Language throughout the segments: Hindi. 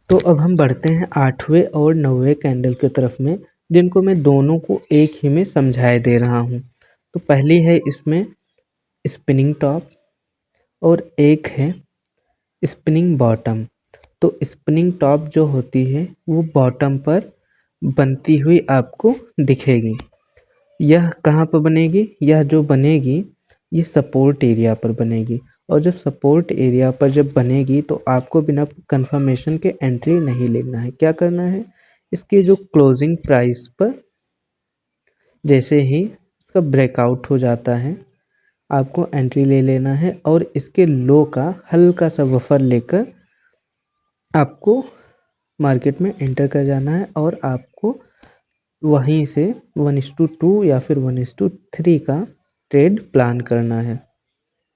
तो अब हम बढ़ते हैं 8वें और 9वें कैंडल की तरफ में, जिनको मैं दोनों को एक ही में समझाए दे रहा हूँ। तो पहली है इसमें स्पिनिंग टॉप और एक है स्पिनिंग बॉटम। तो स्पिनिंग टॉप जो होती है वो बॉटम पर बनती हुई आपको दिखेगी। यह कहाँ पर बनेगी? यह जो बनेगी ये सपोर्ट एरिया पर बनेगी, और जब सपोर्ट एरिया पर जब बनेगी तो आपको बिना कंफर्मेशन के एंट्री नहीं लेना है। क्या करना है? इसके जो क्लोजिंग प्राइस पर जैसे ही इसका ब्रेकआउट हो जाता है आपको एंट्री ले लेना है, और इसके लो का हल्का सा बफर लेकर आपको मार्केट में एंटर कर जाना है, और आपको वहीं से 1:2 या फिर 1:3 का ट्रेड प्लान करना है।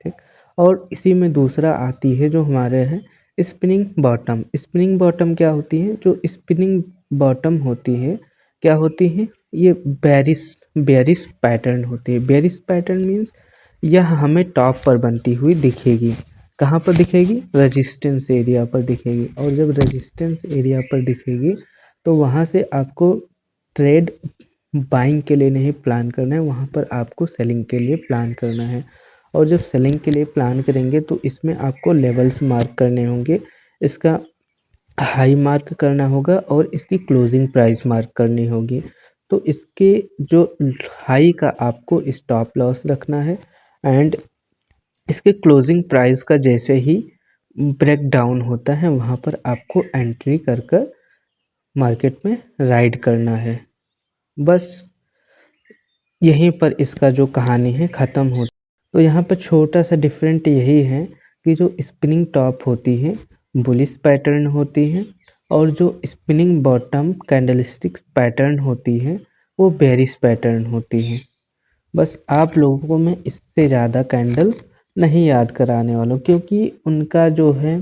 ठीक। और इसी में दूसरा आती है जो हमारे है स्पिनिंग बॉटम। स्पिनिंग बॉटम क्या होती है? जो स्पिनिंग बॉटम होती है क्या होती है? ये बेरिश पैटर्न होती है। बेरिश पैटर्न मीन्स यह हमें टॉप पर बनती हुई दिखेगी। कहाँ पर दिखेगी? रेजिस्टेंस एरिया पर दिखेगी, और जब रेजिस्टेंस एरिया पर दिखेगी तो वहाँ से आपको ट्रेड बाइंग के लिए नहीं प्लान करना है, वहाँ पर आपको सेलिंग के लिए प्लान करना है। और जब सेलिंग के लिए प्लान करेंगे तो इसमें आपको लेवल्स मार्क करने होंगे, इसका हाई मार्क करना होगा और इसकी क्लोजिंग प्राइस मार्क करनी होगी। तो इसके जो हाई का आपको स्टॉप लॉस रखना है, एंड इसके क्लोजिंग प्राइस का जैसे ही ब्रेक डाउन होता है वहाँ पर आपको एंट्री कर कर मार्केट में राइड करना है। बस यहीं पर इसका जो कहानी है ख़त्म हो। तो यहाँ पर छोटा सा डिफरेंट यही है कि जो स्पिनिंग टॉप होती है बुलिश पैटर्न होती है, और जो स्पिनिंग बॉटम कैंडलस्टिक पैटर्न होती है वो बेरिश पैटर्न होती है। बस आप लोगों को मैं इससे ज़्यादा कैंडल नहीं याद कराने वाला हूँ, क्योंकि उनका जो है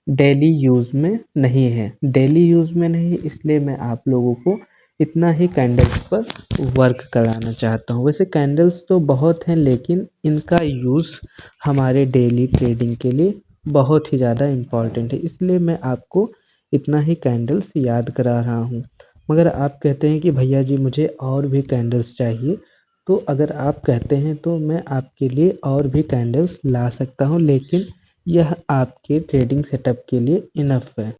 डेली यूज़ में नहीं है। डेली यूज़ में नहीं, इसलिए मैं आप लोगों को इतना ही कैंडल्स पर वर्क कराना चाहता हूँ। वैसे कैंडल्स तो बहुत हैं, लेकिन इनका यूज़ हमारे डेली ट्रेडिंग के लिए बहुत ही ज़्यादा इम्पॉर्टेंट है, इसलिए मैं आपको इतना ही कैंडल्स याद करा रहा हूँ। मगर आप कहते हैं कि भैया जी मुझे और भी कैंडल्स चाहिए, तो अगर आप कहते हैं तो मैं आपके लिए और भी कैंडल्स ला सकता हूँ, लेकिन यह आपके ट्रेडिंग सेटअप के लिए इनफ है।